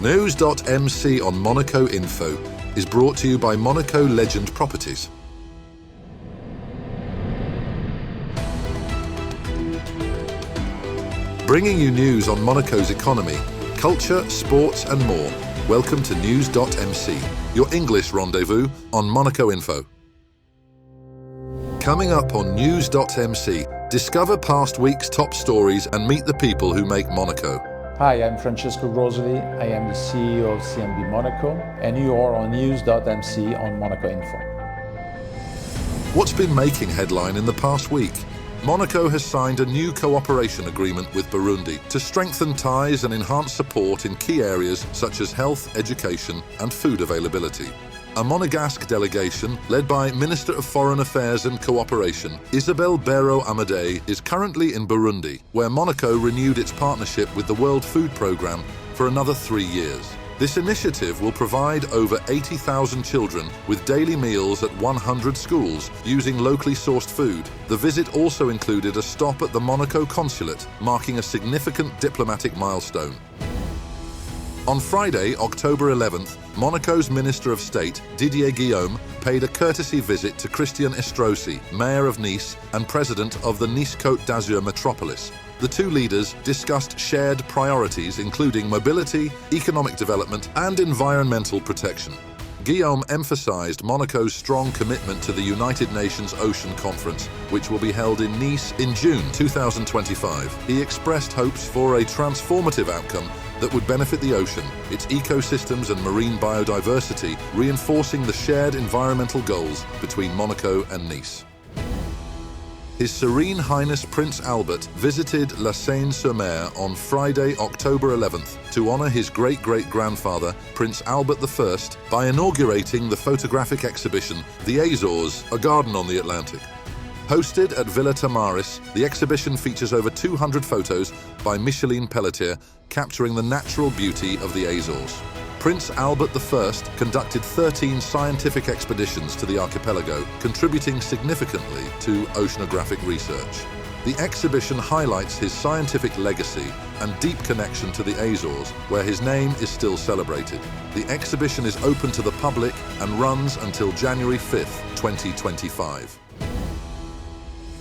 NEWS.MC on Monaco Info is brought to you by Monaco Legend Properties. Bringing you news on Monaco's economy, culture, sports and more. Welcome to NEWS.MC, your English rendezvous on Monaco Info. Coming up on NEWS.MC, discover past week's top stories and meet the people who make Monaco. Hi, I'm Francesco Grosoli. I am the CEO of CMB Monaco, and you are on NEWS.MC on Monaco Info. What's been making headline in the past week? Monaco has signed a new cooperation agreement with Burundi to strengthen ties and enhance support in key areas such as health, education and food availability. A Monegasque delegation, led by Minister of Foreign Affairs and Cooperation, Isabelle Béraud-Amadei, is currently in Burundi, where Monaco renewed its partnership with the World Food Programme for another 3 years. This initiative will provide over 80,000 children with daily meals at 100 schools using locally sourced food. The visit also included a stop at the Monaco consulate, marking a significant diplomatic milestone. On Friday, October 11th, Monaco's Minister of State, Didier Guillaume, paid a courtesy visit to Christian Estrosi, Mayor of Nice and President of the Nice-Côte d'Azur metropolis. The two leaders discussed shared priorities including mobility, economic development and environmental protection. Guillaume emphasized Monaco's strong commitment to the United Nations Ocean Conference, which will be held in Nice in June 2025. He expressed hopes for a transformative outcome that would benefit the ocean, its ecosystems and marine biodiversity, reinforcing the shared environmental goals between Monaco and Nice. His Serene Highness Prince Albert visited La Seine-sur-Mer on Friday, October 11th to honor his great-great-grandfather, Prince Albert I, by inaugurating the photographic exhibition, The Azores, a Garden on the Atlantic. Hosted at Villa Tamaris, the exhibition features over 200 photos by Micheline Pelletier, capturing the natural beauty of the Azores. Prince Albert I conducted 13 scientific expeditions to the archipelago, contributing significantly to oceanographic research. The exhibition highlights his scientific legacy and deep connection to the Azores, where his name is still celebrated. The exhibition is open to the public and runs until January 5th, 2025.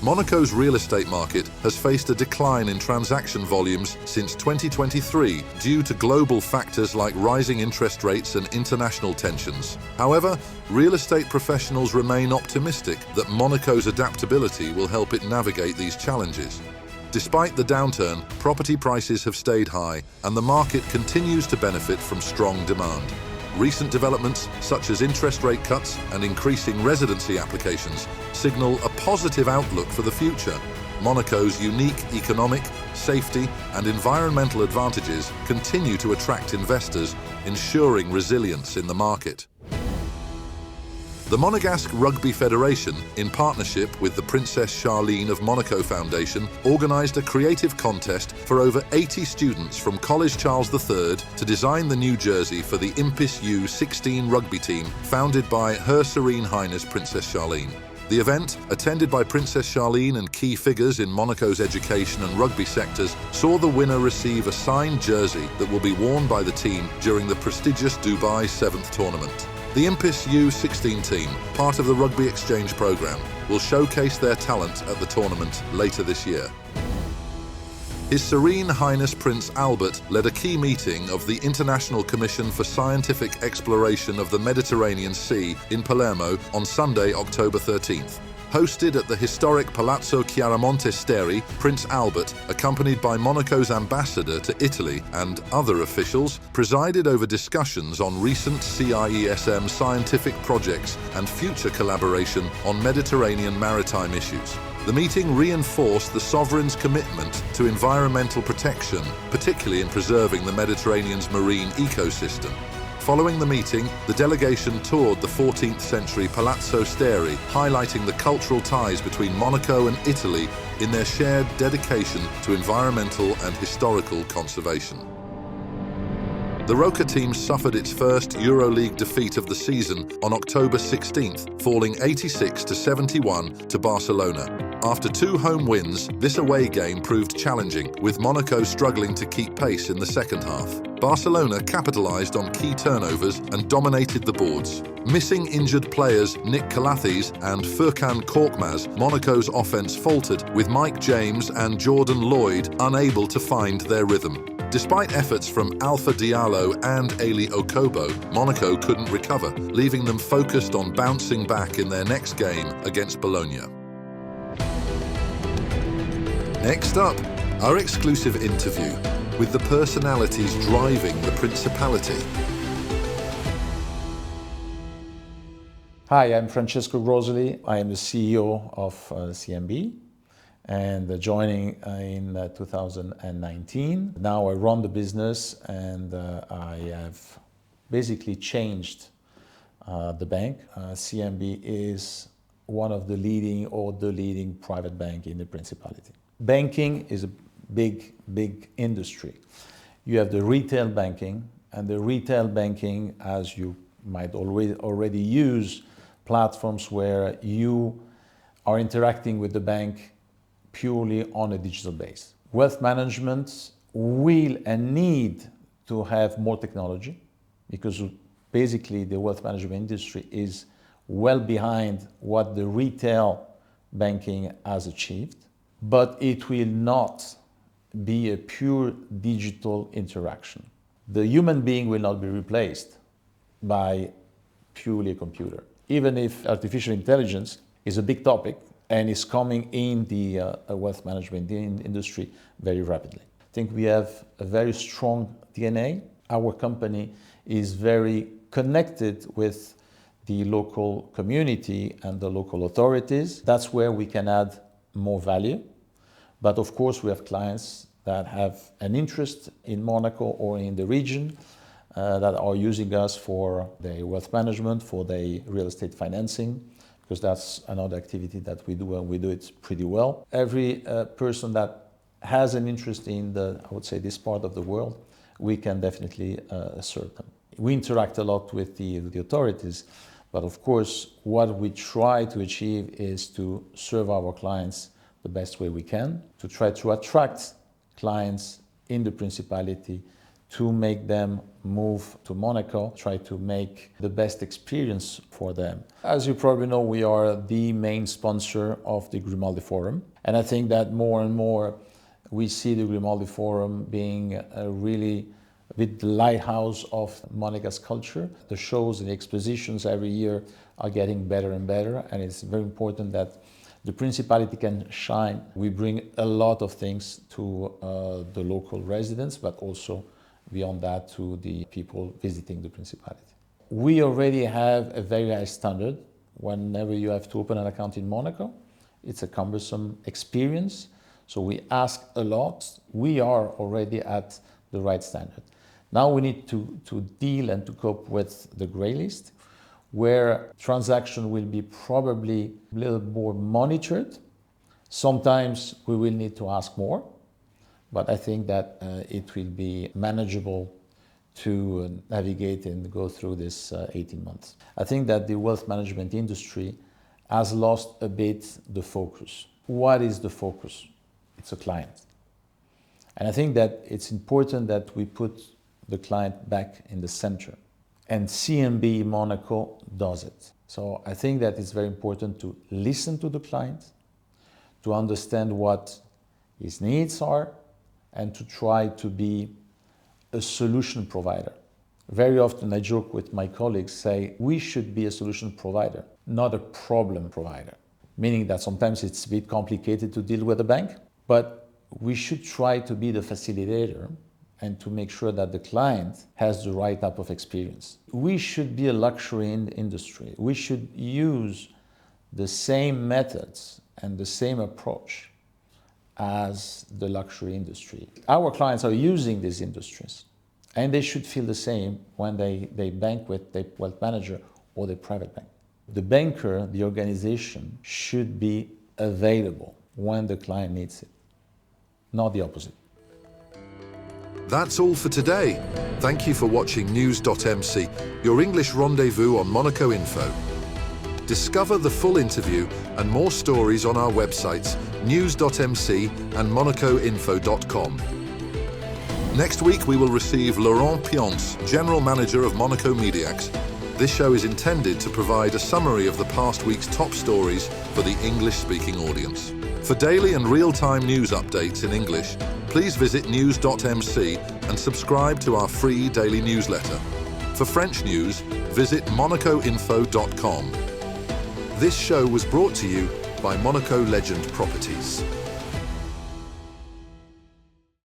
Monaco's real estate market has faced a decline in transaction volumes since 2023 due to global factors like rising interest rates and international tensions. However, real estate professionals remain optimistic that Monaco's adaptability will help it navigate these challenges. Despite the downturn, property prices have stayed high and the market continues to benefit from strong demand. Recent developments, such as interest rate cuts and increasing residency applications, signal a positive outlook for the future. Monaco's unique economic, safety and environmental advantages continue to attract investors, ensuring resilience in the market. The Monegasque Rugby Federation, in partnership with the Princess Charline of Monaco Foundation, organised a creative contest for over 80 students from College Charles III to design the new jersey for the Impis U16 rugby team founded by Her Serene Highness Princess Charline. The event, attended by Princess Charline and key figures in Monaco's education and rugby sectors, saw the winner receive a signed jersey that will be worn by the team during the prestigious Dubai 7th tournament. The Impis U16 team, part of the Rugby Exchange programme, will showcase their talent at the tournament later this year. His Serene Highness Prince Albert led a key meeting of the International Commission for Scientific Exploration of the Mediterranean Sea in Palermo on Sunday, October 13th. Hosted at the historic Palazzo Chiaramonte Steri, Prince Albert, accompanied by Monaco's ambassador to Italy and other officials, presided over discussions on recent CIESM scientific projects and future collaboration on Mediterranean maritime issues. The meeting reinforced the sovereign's commitment to environmental protection, particularly in preserving the Mediterranean's marine ecosystem. Following the meeting, the delegation toured the 14th century Palazzo Steri, highlighting the cultural ties between Monaco and Italy in their shared dedication to environmental and historical conservation. The Roca team suffered its first EuroLeague defeat of the season on October 16th, falling 86-71 to Barcelona. After 2 home wins, this away game proved challenging, with Monaco struggling to keep pace in the second half. Barcelona capitalised on key turnovers and dominated the boards. Missing injured players Nick Calathes and Furkan Korkmaz, Monaco's offence faltered, with Mike James and Jordan Lloyd unable to find their rhythm. Despite efforts from Alpha Diallo and Aly Okobo, Monaco couldn't recover, leaving them focused on bouncing back in their next game against Bologna. Next up, our exclusive interview with the personalities driving the Principality. Hi, I'm Francesco Grosoli. I am the CEO of CMB and joining in 2019. Now I run the business and I have basically changed the bank. CMB is one of the leading or the leading private bank in the Principality. Banking is a big industry. You have the retail banking, and the retail banking, as you might already use platforms where you are interacting with the bank purely on a digital base. Wealth management will and need to have more technology, because basically the wealth management industry is well behind what the retail banking has achieved, but it will not be a pure digital interaction. The human being will not be replaced by purely a computer. Even if artificial intelligence is a big topic and is coming in the wealth management industry very rapidly. I think we have a very strong DNA. Our company is very connected with the local community and the local authorities. That's where we can add more value. But of course, we have clients that have an interest in Monaco or in the region that are using us for their wealth management, for their real estate financing, because that's another activity that we do, and we do it pretty well. Every person that has an interest in I would say, this part of the world, we can definitely serve them. We interact a lot with the authorities, but of course, what we try to achieve is to serve our clients the best way we can, to try to attract clients in the Principality, to make them move to Monaco, try to make the best experience for them. As you probably know, we are the main sponsor of the Grimaldi Forum, and I think that more and more we see the Grimaldi Forum being really a bit the lighthouse of Monaco's culture. The shows and the expositions every year are getting better and better, and it's very important that the Principality can shine. We bring a lot of things to the local residents, but also beyond that to the people visiting the Principality. We already have a very high standard. Whenever you have to open an account in Monaco, it's a cumbersome experience, so we ask a lot. We are already at the right standard. Now we need to deal and to cope with the grey list, where transaction will be probably a little more monitored. Sometimes we will need to ask more, but I think that it will be manageable to navigate and go through this 18 months. I think that the wealth management industry has lost a bit the focus. What is the focus? It's a client. And I think that it's important that we put the client back in the center. And CMB Monaco does it. So I think that it's very important to listen to the client, to understand what his needs are, and to try to be a solution provider. Very often I joke with my colleagues, say, we should be a solution provider, not a problem provider. Meaning that sometimes it's a bit complicated to deal with a bank, but we should try to be the facilitator and to make sure that the client has the right type of experience. We should be a luxury industry. We should use the same methods and the same approach as the luxury industry. Our clients are using these industries, and they should feel the same when they bank with their wealth manager or their private bank. The banker, the organization, should be available when the client needs it, not the opposite. That's all for today. Thank you for watching NEWS.MC, your English rendezvous on Monaco Info. Discover the full interview and more stories on our websites, NEWS.MC and monacoinfo.com. Next week we will receive Laurent Pionce, General Manager of Monaco Mediax. This show is intended to provide a summary of the past week's top stories for the English-speaking audience. For daily and real-time news updates in English, please visit NEWS.MC and subscribe to our free daily newsletter. For French news, visit monacoinfo.com. This show was brought to you by Monaco Legend Properties.